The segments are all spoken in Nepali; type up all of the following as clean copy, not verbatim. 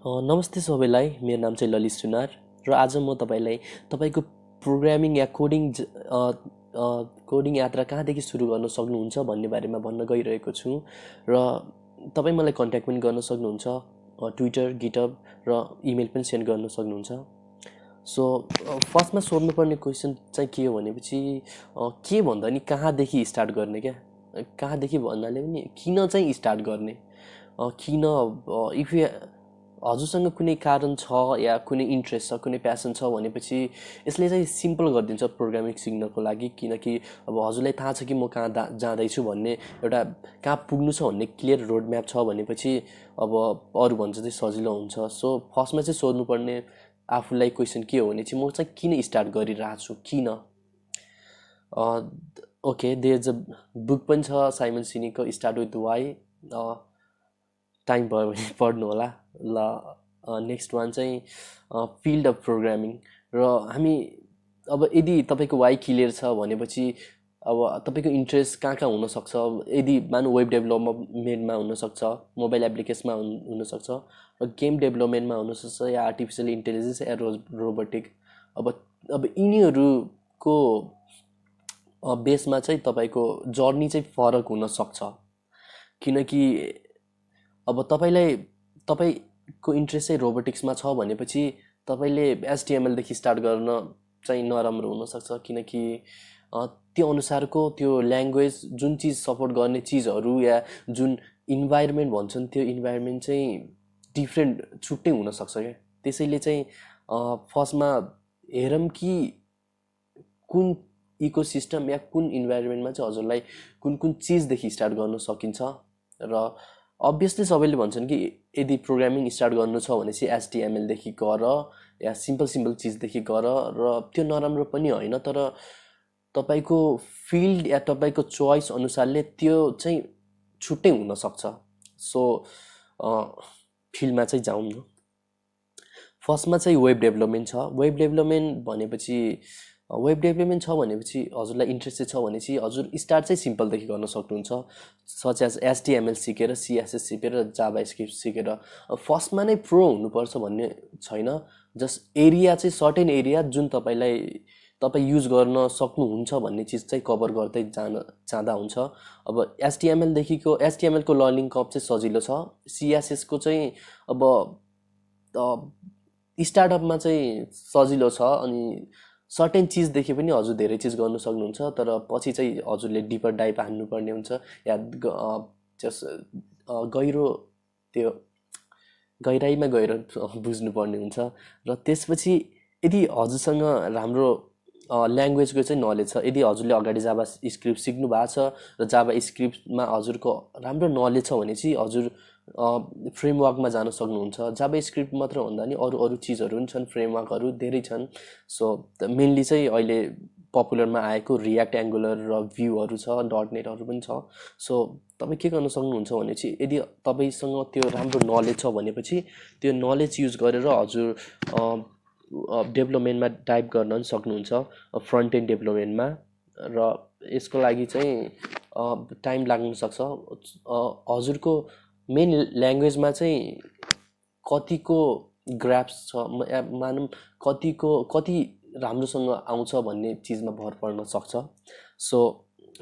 नमस्ते सबैलाई, मेरो नाम चाहिँ ललित सुनार र आज म तपाईँलाई तपाईँको प्रोग्रामिङ या कोडिङ यात्रा कहाँदेखि सुरु गर्न सक्नुहुन्छ भन्ने बारेमा भन्न गइरहेको छु र तपाईँ मलाई कन्ट्याक्ट पनि गर्न सक्नुहुन्छ। ट्विटर, गिटहब र इमेल पनि सेन्ड गर्न सक्नुहुन्छ। सो फर्स्टमा सोध्नुपर्ने क्वेसन चाहिँ के हो भनेपछि के भन्दा नि कहाँदेखि स्टार्ट गर्ने क्या। कहाँदेखि भन्नाले पनि किन चाहिँ स्टार्ट गर्ने, किन इफ यु हजुरसँग कुनै कारण छ या कुनै इन्ट्रेस्ट छ, कुनै प्यासन छ भनेपछि यसले चाहिँ सिम्पल गरिदिन्छ प्रोग्रामिङ सिक्नको लागि। किनकि अब हजुरलाई थाहा छ कि म कहाँ जाँदैछु भन्ने एउटा कहाँ पुग्नु छ भन्ने क्लियर रोड म्याप छ भनेपछि अब अरू भन्छ चाहिँ सजिलो हुन्छ। सो फर्स्टमा चाहिँ सोध्नुपर्ने आफूलाई क्वेसन के हो भने चाहिँ म चाहिँ किन स्टार्ट गरिरहेको छु, किन। Okay, there is a book पनि छ साइमन सिनिकको, स्टार्ट विथ वाइ। टाइम भयो भने पढ्नु होला ल। नेक्स्ट वान चाहिँ फिल्ड अफ प्रोग्रामिङ। र हामी अब यदि तपाईँको वाइ क्लियर छ भनेपछि अब तपाईँको इन्ट्रेस्ट कहाँ कहाँ हुनसक्छ। यदि मानौँ वेब डेभलपमेन्टमा हुनसक्छ, मोबाइल एप्लिकेसनमा हुनसक्छ, र गेम डेभलपमेन्टमा हुनसक्छ, या आर्टिफिसियल इन्टेलिजेन्स या रोबोटिक। अब यिनीहरूको बेसमा चाहिँ तपाईँको जर्नी चाहिँ फरक हुनसक्छ। किनकि अब तपाईँको इन्ट्रेस्ट चाहिँ रोबोटिक्समा छ भनेपछि तपाईँले एचटिएमएलदेखि स्टार्ट गर्न चाहिँ नराम्रो हुनसक्छ। किनकि त्यो अनुसारको त्यो ल्याङ्ग्वेज जुन चिज सपोर्ट गर्ने चिजहरू या जुन इन्भाइरोमेन्ट भन्छन् त्यो इन्भाइरोमेन्ट चाहिँ डिफ्रेन्ट, छुट्टै हुनसक्छ क्या। त्यसैले चाहिँ फर्स्टमा हेरौँ कि कुन इकोसिस्टम या कुन इन्भाइरोमेन्टमा चाहिँ हजुरलाई कुन कुन चिजदेखि स्टार्ट गर्न सकिन्छ। र अभियसली सबैले भन्छन् कि यदि प्रोग्रामिङ स्टार्ट गर्नु छ भने चाहिँ एचटिएमएलदेखि गर या सिम्पल चिजदेखि गर, र त्यो नराम्रो पनि होइन। तर तपाईँको फिल्ड या तपाईँको चोइस अनुसारले त्यो चाहिँ छुट्टै हुनसक्छ। सो फिल्डमा चाहिँ जाउँ न। फर्स्टमा चाहिँ वेब डेभलपमेन्ट छ। वेब डेभलपमेन्ट छ भनेपछि हजुरलाई इन्ट्रेस्टेड छ भनेपछि हजुर स्टार्ट चाहिँ सिम्पलदेखि गर्न सक्नुहुन्छ। सच एज एचटिएमएल सिकेर, सिएसएस सिकेर, जाभा स्क्रिप्ट सिकेर। फर्स्टमा नै प्रो हुनुपर्छ भन्ने छैन। जस्ट एरिया चाहिँ सर्टेन एरिया जुन तपाईँ युज गर्न सक्नुहुन्छ भन्ने चिज चाहिँ कभर गर्दै जाँदा हुन्छ। अब एचटिएमएलको लर्निङ कर्भ चाहिँ सजिलो छ। सिएसएसको चाहिँ अब स्टार्टअपमा चाहिँ सजिलो छ, अनि सर्टेन चिजदेखि पनि हजुर धेरै चिज गर्नु सक्नुहुन्छ। तर पछि चाहिँ हजुरले डिपर डाइभ हान्नुपर्ने हुन्छ या त्यो गहिराइमा गएर बुझ्नुपर्ने हुन्छ। र त्यसपछि यदि हजुरसँग राम्रो ल्याङ्ग्वेजको चाहिँ नलेज छ, यदि हजुरले अगाडि जाभा स्क्रिप्ट सिक्नु भएको छ र जाभा स्क्रिप्टमा हजुरको राम्रो नलेज छ भने चाहिँ हजुर फ्रेमवर्कमा जान सक्नुहुन्छ। जाभा स्क्रिप्ट मात्र भन्दा नि अरू चिजहरू पनि छन्, फ्रेमवर्कहरू धेरै छन्। सो मेनली चाहिँ अहिले पपुलरमा आएको रियाक्ट, एङ्गुलर र भ्यूहरू छ, डटनेटहरू पनि छ। सो तपाईँ के गर्न सक्नुहुन्छ भने चाहिँ यदि तपाईँसँग त्यो राम्रो नलेज छ भनेपछि त्यो नलेज युज गरेर हजुर डेभलपमेन्टमा टाइप गर्न पनि सक्नुहुन्छ, फ्रन्ट एन्ड डेभलपमेन्टमा। र यसको लागि चाहिँ टाइम लाग्न सक्छ। हजुरको मेन ल्याङ्ग्वेजमा चाहिँ कतिको ग्राफ्स छ, मानौँ कति राम्रोसँग आउँछ भन्ने चिजमा भर पर्न सक्छ। सो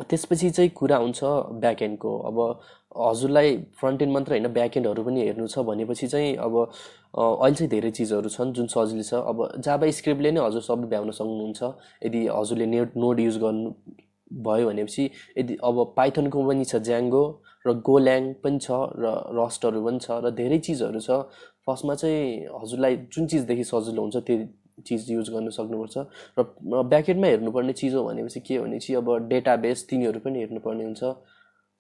त्यसपछि चाहिँ कुरा आउँछ ब्याकएन्डको। अब हजुरलाई फ्रन्ट एन्ड मात्र होइन, ब्याकएन्डहरू पनि हेर्नु छ भनेपछि चाहिँ अब अहिले चाहिँ धेरै चिजहरू छन् जुन सजिलो छ। अब जाभा स्क्रिप्टले नै हजुर सबै भ्याउन सक्नुहुन्छ यदि हजुरले नोड युज गर्नु भयो भनेपछि। यदि अब पाइथनको पनि छ, ज्याङ्गो र गोल्याङ पनि छ, र रस्टहरू पनि छ, र धेरै चिजहरू छ। फर्स्टमा चाहिँ हजुरलाई जुन चिजदेखि सजिलो हुन्छ त्यो चिज युज गर्न सक्नुपर्छ। र ब्याकएन्डमा हेर्नुपर्ने चिज हो भनेपछि के हो भने चाहिँ अब डेटाबेस तिनीहरू पनि हेर्नुपर्ने हुन्छ।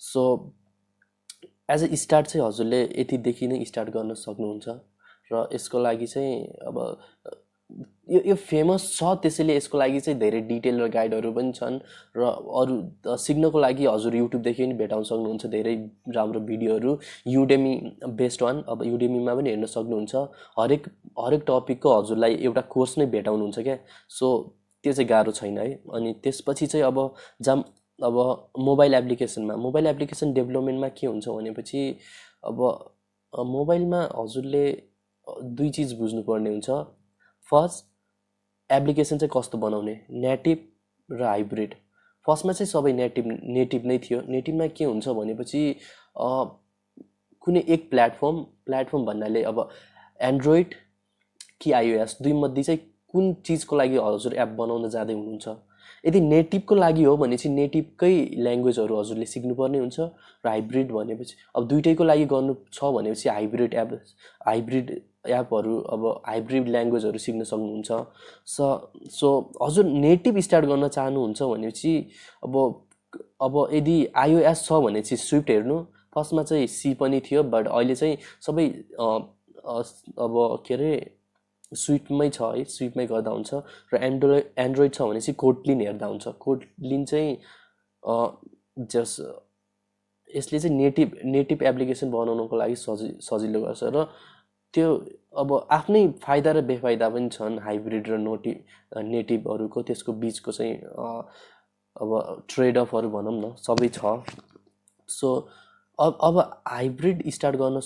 सो एज अ स्टार्ट चाहिँ हजुरले यतिदेखि नै स्टार्ट गर्न सक्नुहुन्छ। र यसको लागि चाहिँ अब यो फेमस छ, त्यसैले यसको लागि चाहिँ धेरै डिटेल र गाइडहरू पनि छन्। र अरू सिक्नको लागि हजुर युट्युबदेखि पनि भेटाउन सक्नुहुन्छ धेरै राम्रो भिडियोहरू, युडेमी बेस्ड वान। अब युडेमीमा पनि हेर्न सक्नुहुन्छ। हरेक टपिकको हजुरलाई एउटा कोर्स नै भेटाउनुहुन्छ क्या। सो त्यो चाहिँ गाह्रो छैन है। अनि त्यसपछि चाहिँ अब मोबाइल एप्लिकेसन डेभलपमेन्टमा के हुन्छ भनेपछि अब मोबाइलमा हजुरले दुई चिज बुझ्नुपर्ने हुन्छ। फर्स्ट, एप्लिकेसन चाहिँ कस्तो बनाउने, नेटिभ र हाइब्रिड। फर्स्टमा चाहिँ सबै नेटिभ नै थियो। नेटिभमा के हुन्छ भनेपछि कुनै एक प्लेटफर्म भन्नाले अब एन्ड्रोइड कि आइओएस दुईमध्ये चाहिँ कुन चिजको लागि हजुर एप बनाउन जाँदै हुनुहुन्छ। यदि नेटिभको लागि हो भने चाहिँ नेटिभकै ल्याङ्ग्वेजहरू हजुरले सिक्नुपर्ने हुन्छ। र हाइब्रिड भनेपछि अब दुइटैको लागि गर्नु छ भनेपछि हाइब्रिड एपहरू अब हाइब्रिड ल्याङ्ग्वेजहरू सिक्न सक्नुहुन्छ। सो हजुर नेटिभ स्टार्ट गर्न चाहनुहुन्छ भनेपछि अब यदि आइओएस छ भने चाहिँ स्विफ्ट हेर्नु। फर्स्टमा चाहिँ सी पनि थियो, बट अहिले चाहिँ सबै अब के अरे स्विफ्टमै छ है, स्विफ्टमै गर्दा हुन्छ। र एन्ड्रोइड छ भने चाहिँ कोटलिन हेर्दा हुन्छ। कोटलिन चाहिँ यसले चाहिँ नेटिभ एप्लिकेसन बनाउनको लागि सजिलो गर्छ। र त्यो अब आफ्नै फाइदा र बेफाइदा पनि छन् हाइब्रिड र नेटिभहरूको। त्यसको बिचको चाहिँ अब ट्रेड अफहरू भनौँ न, सबै छ। सो अब हाइब्रिड स्टार्ट गर्न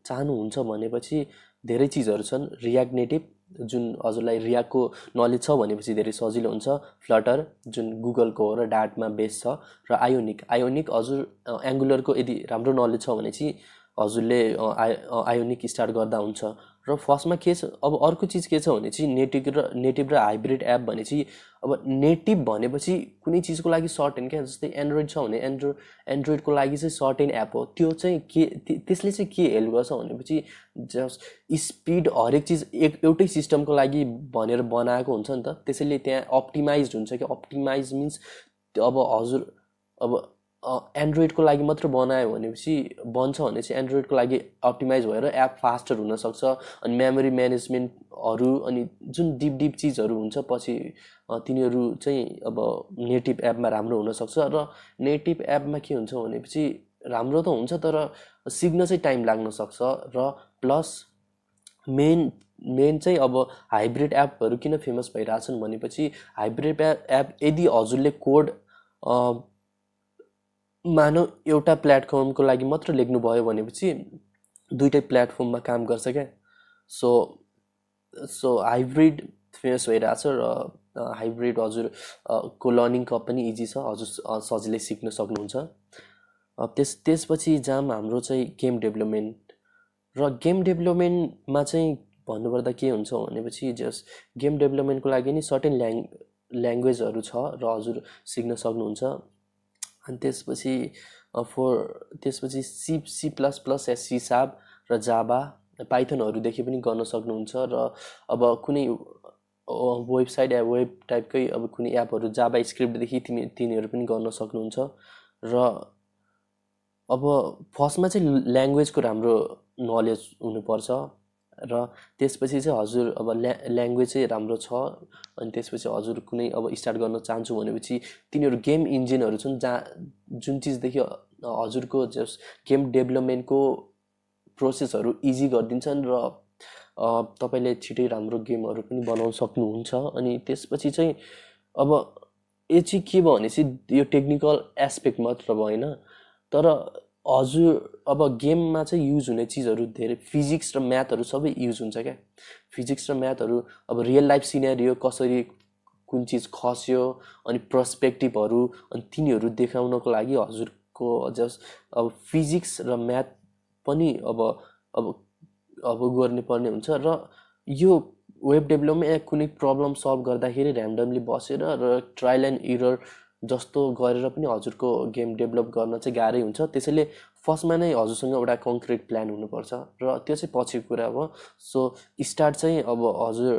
चाहनुहुन्छ भनेपछि धेरै चिजहरू छन्। रियाक्ट नेटिभ, जुन हजुरलाई रियाक्टको नलेज छ भनेपछि धेरै सजिलो हुन्छ। फ्लटर, जुन गुगलको हो र डाटमा बेस छ। र आयोनिक हजुर एङ्गुलरको यदि राम्रो नलेज छ भने चाहिँ हजुरले आयोनिक स्टार्ट गर्दा हुन्छ। र फर्स्टमा के छ, अब अर्को चिज के छ भने चाहिँ नेटिभ र हाइब्रिड एप भने चाहिँ अब नेटिभ भनेपछि कुनै चिजको लागि सर्ट एन्ड क्या, जस्तै एन्ड्रोइड छ भने एन्ड्रोइडको लागि चाहिँ सर्ट एन्ड एप हो। त्यो चाहिँ त्यसले चाहिँ के हेल्प गर्छ भनेपछि जस्ट स्पिड, हरेक चिज एउटै सिस्टमको लागि भनेर बनाएको हुन्छ नि त। त्यसैले त्यहाँ अप्टिमाइज हुन्छ कि अप्टिमाइज मिन्स अब हजुर अब एन्ड्रोइडको लागि मात्र बनायो भनेपछि बन्छ भने चाहिँ एन्ड्रोइडको लागि अप्टिमाइज भएर एप फास्टर हुनसक्छ। अनि मेमोरी म्यानेजमेन्टहरू अनि जुन डिप चिजहरू हुन्छ पछि तिनीहरू चाहिँ अब नेटिभ एपमा राम्रो हुनसक्छ। र नेटिभ एपमा के हुन्छ भनेपछि राम्रो त हुन्छ, तर सिक्न चाहिँ टाइम लाग्न सक्छ। र प्लस मेन चाहिँ अब हाइब्रिड एपहरू किन फेमस भइरहेछन् भनेपछि हाइब्रिड एप यदि हजुरले कोड मानव एउटा प्लेटफर्मको लागि मात्र लेख्नुभयो भनेपछि दुइटै प्लेटफर्ममा काम गर्छ क्या। सो हाइब्रिड फेमस भइरहेछ। र हाइब्रिड हजुर को लर्निङ कर्भ पनि इजी छ, हजुर सजिलै सिक्न सक्नुहुन्छ। त्यसपछि जाम हाम्रो चाहिँ गेम डेभलपमेन्ट। र गेम डेभलपमेन्टमा चाहिँ भन्नुपर्दा के हुन्छ भनेपछि जस्ट गेम डेभलपमेन्टको लागि नि सर्टेन ल्याङ्ग्वेजहरू छ र हजुर सिक्न सक्नुहुन्छ। अनि त्यसपछि सी प्लस प्लस या सी शार्प र जाभा पाइथनहरूदेखि पनि गर्न सक्नुहुन्छ। र अब कुनै वेबसाइट या वेब टाइपकै अब कुनै एपहरू जाभा स्क्रिप्टदेखि तिनीहरू पनि गर्न सक्नुहुन्छ। र अब फर्स्टमा चाहिँ ल्याङ्ग्वेजको राम्रो नलेज हुनुपर्छ। र त्यसपछि चाहिँ हजुर अब ल्याङ्ग्वेज चाहिँ राम्रो छ। अनि त्यसपछि हजुर कुनै अब स्टार्ट गर्न चाहन्छु भनेपछि तिनीहरू गेम इन्जिनहरू छन् जुन चिजदेखि हजुरको जस्ट गेम डेभलपमेन्टको प्रोसेसहरू इजी गरिदिन्छन् र तपाईँले छिटै राम्रो गेमहरू पनि बनाउन सक्नुहुन्छ। अनि त्यसपछि चाहिँ अब यो चाहिँ के भयो भनेपछि यो टेक्निकल एस्पेक्ट मात्र भएन, तर हजुर अब गेममा चाहिँ युज हुने चिजहरू धेरै फिजिक्स र म्याथहरू सबै युज हुन्छ क्या। फिजिक्स र म्याथहरू अब रियल लाइफ सिनेरियो कसरी कुन चिज खस्यो अनि पर्सपेक्टिभहरू अनि तिनीहरू देखाउनको लागि हजुरको जस्ट अब फिजिक्स र म्याथ पनि अब गर्ने पर्ने हुन्छ। र यो वेब डेभलपमेन्ट कुनै प्रब्लम सल्भ गर्दाखेरि ऱ्यान्डमली बसेर र ट्रायल एन्ड इरर जस्तो गरेर पनि हजुरको गेम डेभलप गर्न चाहिँ गाह्रै हुन्छ। त्यसैले फर्स्टमा नै हजुरसँग एउटा कङ्क्रिट प्लान हुनुपर्छ र त्यो चाहिँ पछिको कुरा हो। सो स्टार्ट चाहिँ अब हजुर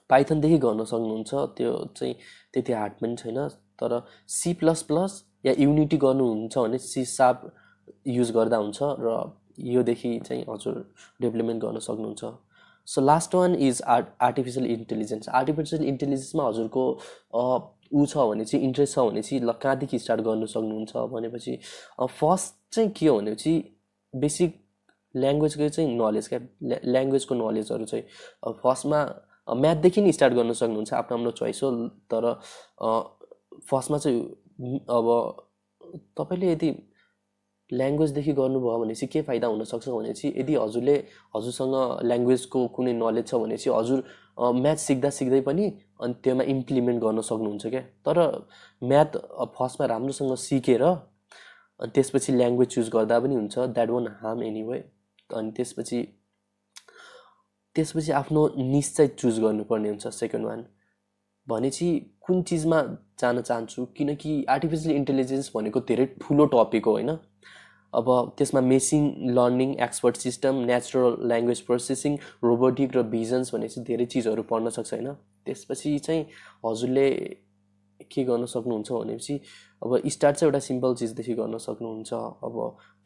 पाइथनदेखि गर्न सक्नुहुन्छ, त्यो चाहिँ त्यति हार्ड पनि छैन। तर सी प्लस प्लस या युनिटी गर्नुहुन्छ भने सी शार्प युज गर्दा हुन्छ र योदेखि चाहिँ हजुर डेभलपमेन्ट गर्न सक्नुहुन्छ। So last one is artificial intelligence. Artificial इन्टेलिजेन्समा हजुरको छ भने चाहिँ इन्ट्रेस्ट छ भने चाहिँ कहाँदेखि स्टार्ट गर्नु सक्नुहुन्छ भनेपछि फर्स्ट चाहिँ के हो भनेपछि बेसिक ल्याङ्ग्वेजको चाहिँ नलेज क्या। ल्याङ्ग्वेजको नलेजहरू चाहिँ फर्स्टमा म्याथदेखि नै स्टार्ट गर्न सक्नुहुन्छ, आफ्नो चोइस हो। तर फर्स्टमा चाहिँ अब तपाईँले यदि ल्याङ्ग्वेजदेखि गर्नुभयो भने चाहिँ के फाइदा हुनसक्छ भने चाहिँ यदि हजुरसँग ल्याङ्ग्वेजको कुनै नलेज छ भने चाहिँ हजुर म्याथ सिक्दा सिक्दै पनि अनि त्योमा इम्प्लिमेन्ट गर्न सक्नुहुन्छ क्या। तर म्याथ फर्स्टमा राम्रोसँग सिकेर अनि त्यसपछि ल्याङ्ग्वेज चुज गर्दा पनि हुन्छ, द्याट वन्ट हार्म एनिवे। अनि त्यसपछि आफ्नो निस चाहिँ चुज गर्नुपर्ने हुन्छ। सेकेन्ड वान भनेपछि कुन चिजमा जान चाहन्छु, किनकि आर्टिफिसियल इन्टेलिजेन्स भनेको धेरै ठुलो टपिक हो होइन। अब त्यसमा machine learning, expert system, natural language processing, robotic र भिजन्स भनेपछि धेरै चिजहरू पढ्न सक्छ होइन। त्यसपछि चाहिँ हजुरले के गर्न सक्नुहुन्छ भनेपछि अब स्टार्ट चाहिँ एउटा सिम्पल चिजदेखि गर्न सक्नुहुन्छ। अब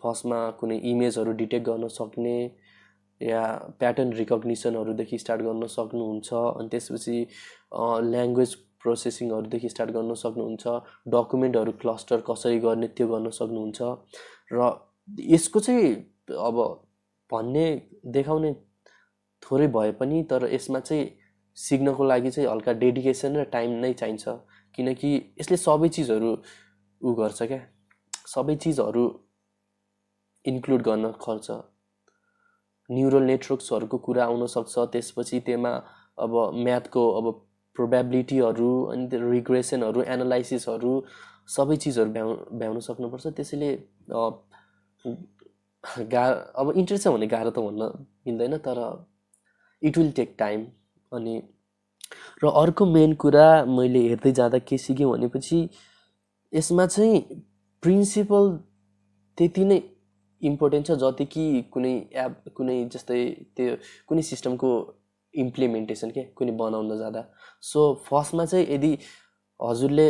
फर्स्टमा कुनै इमेजहरू डिटेक्ट गर्न सक्ने या प्याटर्न रिकग्निसनहरूदेखि स्टार्ट गर्न सक्नुहुन्छ। अनि त्यसपछि ल्याङ्ग्वेज प्रोसेसिङहरूदेखि स्टार्ट गर्न सक्नुहुन्छ। डकुमेन्टहरू क्लस्टर कसरी गर्ने त्यो गर्न सक्नुहुन्छ। र यसको चाहिँ अब भन्ने देखाउने थोरै भए पनि तर यसमा चाहिँ सिक्नको लागि चाहिँ हल्का डेडिकेसन र टाइम नै चाहिन्छ, किनकि यसले सबै चिजहरू गर्छ क्या, सबै चिजहरू इन्क्लुड गर्न खोज्छ। न्युरल नेटवर्क्सहरूको कुरा आउन सक्छ, त्यसपछि त्यसमा अब म्याथको अब प्रोबेबिलिटीहरू अनि रिग्रेसनहरू, एनालाइसिसहरू सबै चिजहरू भ्याउन सक्नुपर्छ। त्यसैले अब इन्ट्रेस्ट छ भने गाह्रो त भन्न मिल्दैन, तर इट विल टेक टाइम। अनि र अर्को मेन कुरा मैले हेर्दै जाँदा के सिकेँ भनेपछि यसमा चाहिँ प्रिन्सिपल त्यति नै इम्पोर्टेन्ट छ जति कि कुनै एप, कुनै जस्तै त्यो कुनै सिस्टमको इम्प्लिमेन्टेसन के कुनै बनाउन जाँदा। सो फर्स्टमा चाहिँ यदि हजुरले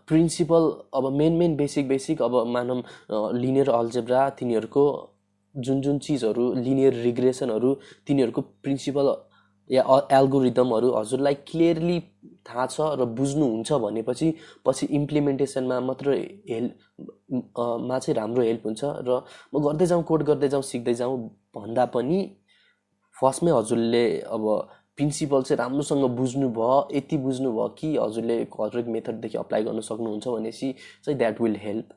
प्रिन्सिपल अब मेन बेसिक अब मानौँ लिनियर अल्जेब्रा, तिनीहरूको जुन चिजहरू लिनियर रिग्रेसनहरू, तिनीहरूको प्रिन्सिपल या एल्गोरिदमहरू हजुरलाई क्लियरली थाहा छ र बुझ्नुहुन्छ भनेपछि पछि इम्प्लिमेन्टेसनमा मात्र मा चाहिँ राम्रो हेल्प हुन्छ। र म गर्दै जाउँ, कोड गर्दै जाउँ, सिक्दै जाउँ भन्दा पनि फर्स्टमै हजुरले अब प्रिन्सिपल चाहिँ राम्रोसँग बुझ्नुभयो, यति बुझ्नुभयो कि हजुरले करेक्ट मेथडदेखि अप्लाई गर्न सक्नुहुन्छ भनेपछि चाहिँ that will help.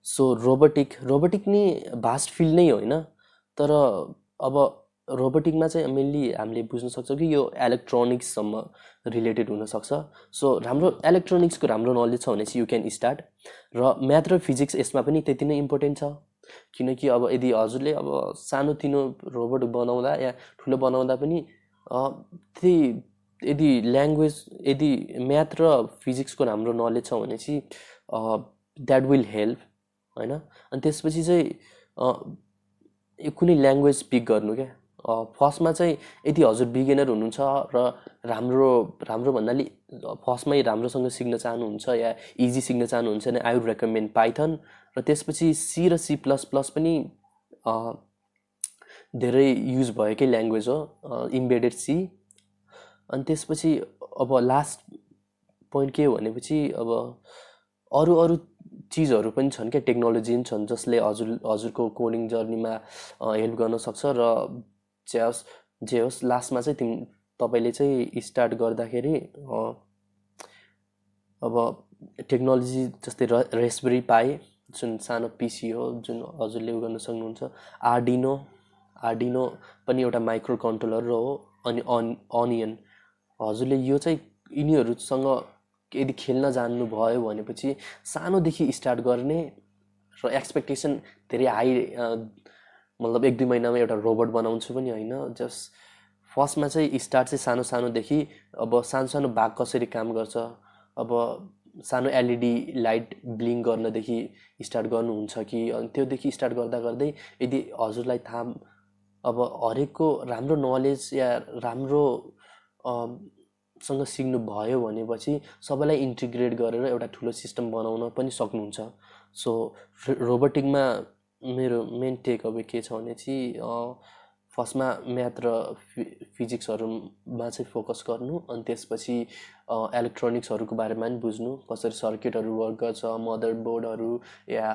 So robotic नि भास्ट फिल्ड नै होइन, तर अब रोबोटिकमा चाहिँ मेनली हामीले बुझ्न सक्छौँ कि यो इलेक्ट्रोनिक्ससम्म रिलेटेड हुनसक्छ। सो राम्रो इलेक्ट्रोनिक्सको राम्रो नलेज छ भने चाहिँ यु क्यान स्टार्ट। र म्याथ र फिजिक्स यसमा पनि त्यति नै इम्पोर्टेन्ट छ, किनकि अब यदि हजुरले अब सानोतिनो रोबोट बनाउँदा या ठुलो बनाउँदा पनि त्यही यदि ल्याङ्ग्वेज, यदि म्याथ र फिजिक्सको राम्रो नलेज छ भने चाहिँ द्याट विल हेल्प होइन। अनि त्यसपछि चाहिँ कुनै ल्याङ्ग्वेज पिक गर्नु क्या। फर्स्टमा चाहिँ यदि हजुर बिगिनर हुनुहुन्छ र राम्रो भन्नाले फर्स्टमै राम्रोसँग सिक्न चाहनुहुन्छ या इजी सिक्न चाहनुहुन्छ भने आई वुड रेकमेन्ड पाइथन। र त्यसपछि सी र C++ पनि धेरै युज भएकै ल्याङ्ग्वेज हो, इम्बेडेड सी। अनि त्यसपछि अब लास्ट पोइन्ट के हो भनेपछि अब अरू चिजहरू पनि छन् क्या, टेक्नोलोजी पनि छन् जसले हजुरको कोडिङ जर्नीमा हेल्प गर्न सक्छ। र जे होस् लास्टमा चाहिँ तपाईँले चाहिँ स्टार्ट गर्दाखेरि अब टेक्नोलोजी जस्तै रेस्पबेरी पाई जुन सानो पिसी हो जुन हजुरले गर्न सक्नुहुन्छ। आर्डिनो पनि एउटा माइक्रो कन्ट्रोलर हो। अनि अनियन हजुरले यो चाहिँ यिनीहरूसँग यदि खेल्न जान्नुभयो भनेपछि सानोदेखि स्टार्ट गर्ने र एक्सपेक्टेसन धेरै हाई, मतलब 1-2 महिनामा एउटा रोबोट बनाउँछु पनि होइन। जस्ट फर्स्टमा चाहिँ स्टार्ट चाहिँ सानोदेखि, अब सानो भाग कसरी काम गर्छ, अब सानो एलइडी लाइट ब्लिङ गर्नदेखि स्टार्ट गर्नुहुन्छ कि, अनि त्योदेखि स्टार्ट गर्दा गर्दै यदि हजुरलाई थाहा अब हरेकको राम्रो नलेज या राम्रोसँग सिक्नु भयो भनेपछि सबैलाई इन्टिग्रेट गरेर एउटा ठुलो सिस्टम बनाउन पनि सक्नुहुन्छ। सो रोबोटिकमा मेरो मेन टेक अवे के छ भने चाहिँ फर्स्टमा म्याथ र फिजिक्सहरूमा चाहिँ फोकस गर्नु। अनि त्यसपछि इलेक्ट्रोनिक्सहरूको बारेमा पनि बुझ्नु, कसरी सर्किटहरू वर्क गर्छ, मदरबोर्डहरू या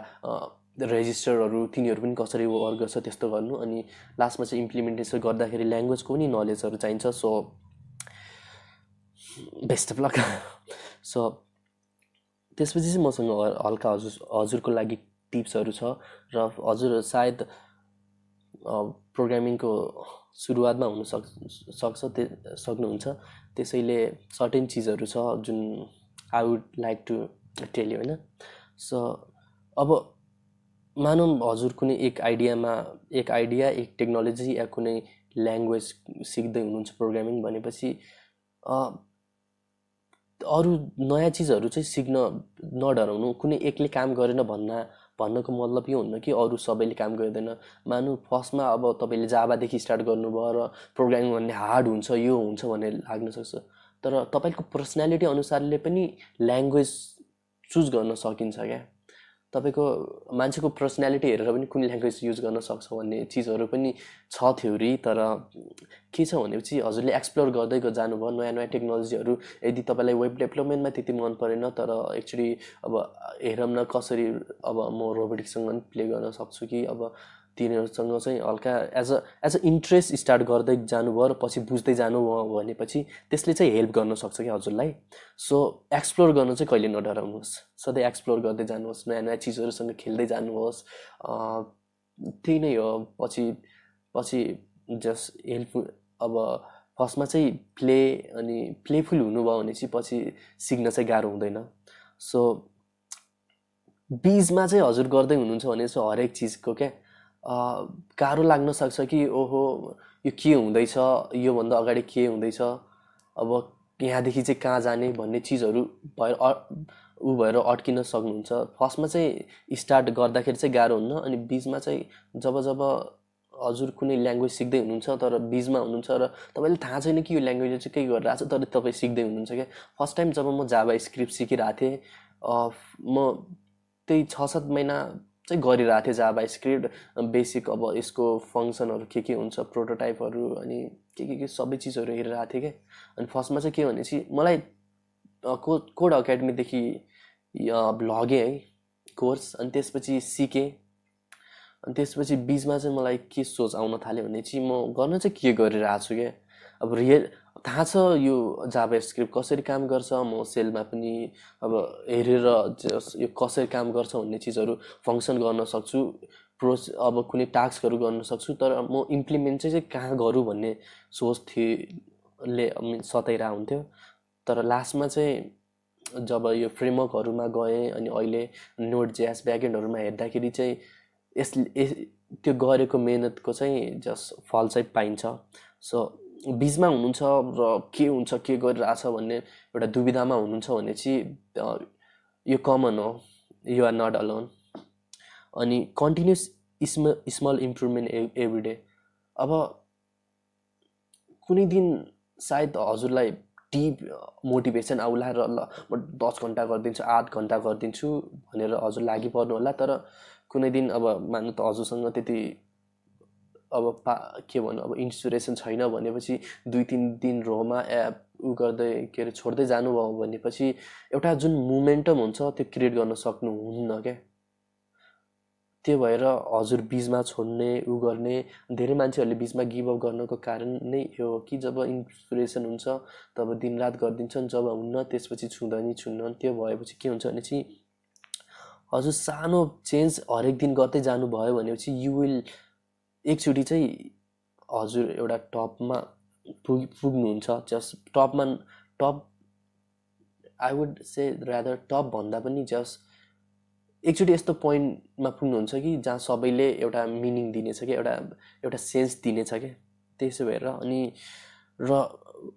रेजिस्टरहरू तिनीहरू पनि कसरी वर्क गर्छ त्यस्तो गर्नु। अनि लास्टमा चाहिँ इम्प्लिमेन्टेसन गर्दाखेरि ल्याङ्ग्वेजको पनि नलेजहरू चाहिन्छ। So best of lock. So त्यसपछि चाहिँ मसँग हल्का हजुरको लागि टिप्सहरू छ र हजुर सायद प्रोग्रामिङको सुरुवातमा हुन सक्नुहुन्छ, त्यसैले सर्टेन चिजहरू छ जुन I would like to tell you होइन। सो अब मानौँ हजुर कुनै एक आइडिया एक टेक्नोलोजी या कुनै ल्याङ्ग्वेज सिक्दै हुनुहुन्छ प्रोग्रामिङ भनेपछि अरू नयाँ चिजहरू चाहिँ सिक्न नडराउनु। कुनै एकले काम गरेन भन्नको मतलब यो हुन्न कि अरू सबैले काम गर्दैन। मानु फर्स्टमा अब तपाईँले जाभादेखि स्टार्ट गर्नुभयो र प्रोग्रामिङ भन्ने हार्ड हुन्छ यो हुन्छ भन्ने लाग्न सक्छ, तर तपाईँको पर्सनालिटी अनुसारले पनि ल्याङ्ग्वेज चुज गर्न सकिन्छ क्या। तपाईँको मान्छेको पर्सनालिटी हेरेर पनि कुन ल्याङ्ग्वेज युज गर्न सक्छ भन्ने चिजहरू पनि छ थ्योरी। तर के छ भनेपछि हजुरले एक्सप्लोर गर्दै जानुभयो नयाँ नयाँ टेक्नोलोजीहरू। यदि तपाईँलाई वेब डेभलपमेन्टमा त्यति मन परेन, तर एक्चुली अब हेरौँ न कसरी अब म रोबोटिक्ससँग पनि प्ले गर्न सक्छु कि अब तिनीहरूसँग चाहिँ हल्का एज अ इन्ट्रेस्ट स्टार्ट गर्दै जानुभयो र पछि बुझ्दै जानुभयो भनेपछि त्यसले चाहिँ हेल्प गर्न सक्छ क्या हजुरलाई। सो एक्सप्लोर गर्न चाहिँ कहिले नडराउनुहोस्, सधैँ एक्सप्लोर गर्दै जानुहोस्, नयाँ नयाँ चिजहरूसँग खेल्दै जानुहोस्। त्यही नै हो। पछि जस्ट हेल्पफुल अब फर्स्टमा चाहिँ प्लेफुल हुनुभयो भने चाहिँ पछि सिक्न चाहिँ गाह्रो हुँदैन। सो बिचमा चाहिँ हजुर गर्दै हुनुहुन्छ भने चाहिँ हरेक चिजको क्या गाह्रो लाग्न सक्छ कि ओहो यो के हुँदैछ, योभन्दा अगाडि के हुँदैछ, अब यहाँदेखि चाहिँ कहाँ जाने भन्ने चिजहरू भएर अड्किन सक्नुहुन्छ। फर्स्टमा चाहिँ स्टार्ट गर्दाखेरि चाहिँ गाह्रो हुन्न, अनि बिचमा चाहिँ जब हजुर कुनै ल्याङ्ग्वेज सिक्दै हुनुहुन्छ तर बिचमा हुनुहुन्छ र तपाईँले थाहा छैन कि यो ल्याङ्ग्वेजले चाहिँ के गरिरहेको छ, तर तपाईँ सिक्दै हुनुहुन्छ क्या। फर्स्ट टाइम जब म जाभा स्क्रिप्ट सिकिरहेको थिएँ, म त्यही 6-7 महिना चाहिँ गरिरहेको थिएँ जाभा स्क्रिप्ट बेसिक। अब यसको फङ्सनहरू के हुन्छ, प्रोटोटाइपहरू अनि के सबै चिजहरू हेरिरहेको थिएँ क्या। अनि फर्स्टमा चाहिँ के भनेपछि मलाई कोड एकाडेमीदेखि लगेँ है कोर्स, अनि त्यसपछि सिकेँ। अनि त्यसपछि बिचमा चाहिँ मलाई के सोच आउन थाल्यो भने चाहिँ म गर्न चाहिँ के गरिरहेको छु क्या। अब थाहा छ यो जाभा स्क्रिप्ट कसरी काम गर्छ, म सेलमा पनि अब हेरेर यो कसरी काम गर्छ भन्ने चिजहरू फङ्सन गर्न सक्छु, अब कुनै टास्कहरू गर्न सक्छु, तर म इम्प्लिमेन्ट चाहिँ कहाँ गरौँ भन्ने सोच सताइरहेको हुन्थ्यो। तर लास्टमा चाहिँ जब यो फ्रेमवर्कहरूमा गएँ अनि अहिले नोड जेएस ब्याकएन्डहरूमा हेर्दाखेरि चाहिँ त्यो गरेको मेहनतको चाहिँ जस्ट फल चाहिँ पाइन्छ। सो बिचमा हुनुहुन्छ र के हुन्छ के गरिरहेछ भन्ने एउटा दुविधामा हुनुहुन्छ भने चाहिँ यो कमन हो, यु आर नट अलोन। अनि continuous small improvement every day. अब कुनै दिन सायद हजुरलाई डिप मोटिभेसन आउला र ल म 10 घन्टा गरिदिन्छु 8 घन्टा गरिदिन्छु भनेर हजुर लागि पर्नु होला, तर कुनै दिन अब मान्नु त हजुरसँग त्यति अब के भन्नु अब इन्सपिरेसन छैन भनेपछि 2-3 दिन रोमा गर्दै के अरे छोड्दै जानुभयो भनेपछि एउटा जुन मोमेन्टम हुन्छ त्यो क्रिएट गर्न सक्नुहुन्न क्या। त्यो भएर हजुर बिचमा छोड्ने गर्ने धेरै मान्छेहरूले बिचमा गिभअप गर्नको कारण नै यो हो कि जब इन्सपिरेसन हुन्छ तब दिनरात गरिदिन्छन्, जब हुन्न त्यसपछि छुन्नन्। त्यो भएपछि के हुन्छ भने चाहिँ हजुर सानो चेन्ज हरेक दिन गर्दै जानुभयो भनेपछि यु विल एकचोटि चाहिँ हजुर एउटा टपमा पुग्नुहुन्छ। Just top I would say rather top भन्दा पनि जस्ट एकचोटि यस्तो पोइन्टमा पुग्नुहुन्छ कि जहाँ सबैले एउटा मिनिङ दिनेछ क्या, एउटा सेन्स दिनेछ क्या। त्यसो भएर अनि र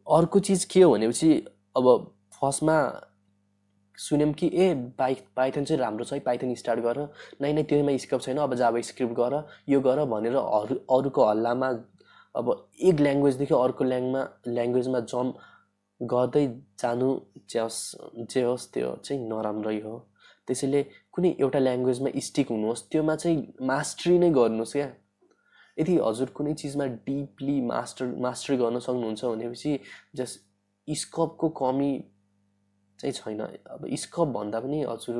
अर्को चिज के हो भनेपछि अब फर्स्टमा सुन्यौँ कि पाइथन चाहिँ राम्रो छ है, पाइथन स्टार्ट गर, नै त्योमा स्कोप छैन, अब जाभा स्क्रिप्ट गर, यो गर भनेर अरूको हल्लामा अब एक ल्याङ्ग्वेजदेखि अर्को ल्याङ्ग्वेजमा जम्प गर्दै जानु जे होस् त्यो चाहिँ नराम्रै हो। त्यसैले कुनै एउटा ल्याङ्ग्वेजमा स्टिक हुनुहोस्, त्योमा चाहिँ मास्टरी नै गर्नुहोस् क्या। यदि हजुर कुनै चिजमा डिपली मास्टरी गर्न सक्नुहुन्छ भनेपछि जस्ट स्कोपको कमी चाहिँ छैन। अब स्कोप भन्दा पनि हजुर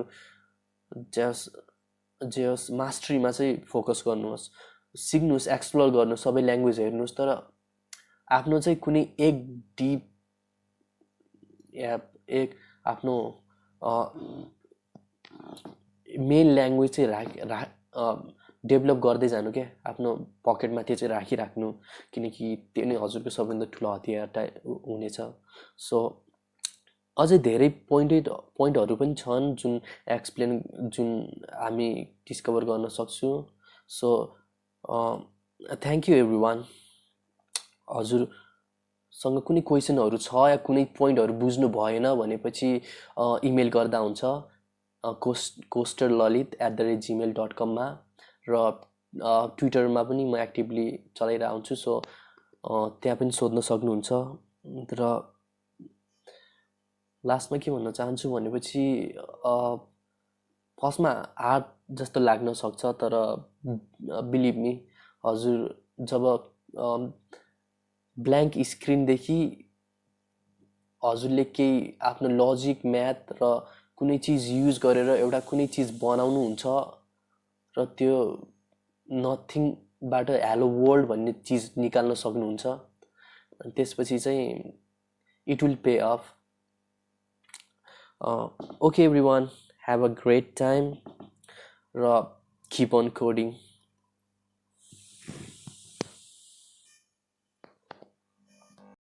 जे होस् मास्टरीमा चाहिँ फोकस गर्नुहोस्, सिक्नुहोस्, एक्सप्लोर गर्नुहोस्, सबै ल्याङ्ग्वेज हेर्नुहोस्, तर आफ्नो चाहिँ कुनै एक डिप या आफ्नो मेन ल्याङ्ग्वेज चाहिँ डेभलप गर्दै जानु क्या, आफ्नो पकेटमा त्यो चाहिँ राखिराख्नु, किनकि त्यो नै हजुरको सबभन्दा ठुलो हतियार हुनेछ। सो अझै धेरै पोइन्टहरू पनि छन् जुन एक्सप्लेन जुन हामी डिस्कभर गर्न सक्छु। So thank you every one. हजुरसँग कुनै क्वेसनहरू छ या कुनै पोइन्टहरू बुझ्नु भएन भनेपछि इमेल गर्दा हुन्छ coasterlalit@gmail.com मा, र ट्विटरमा पनि म एक्टिभली चलाइरहेको हुन्छु। सो त्यहाँ पनि सोध्न सक्नुहुन्छ। र लास्टमा के भन्न चाहन्छु भनेपछि फर्स्टमा हार्ड जस्तो लाग्न सक्छ, तर बिलिभ मी, हजुर जब ब्ल्याङ्क स्क्रिनदेखि हजुरले केही आफ्नो लजिक, म्याथ र कुनै चिज युज गरेर एउटा कुनै चिज बनाउनुहुन्छ र त्यो नथिङबाट हेलो वर्ल्ड भन्ने चिज निकाल्न सक्नुहुन्छ, त्यसपछि चाहिँ it will pay of. Okay everyone, have a great time र keep on coding.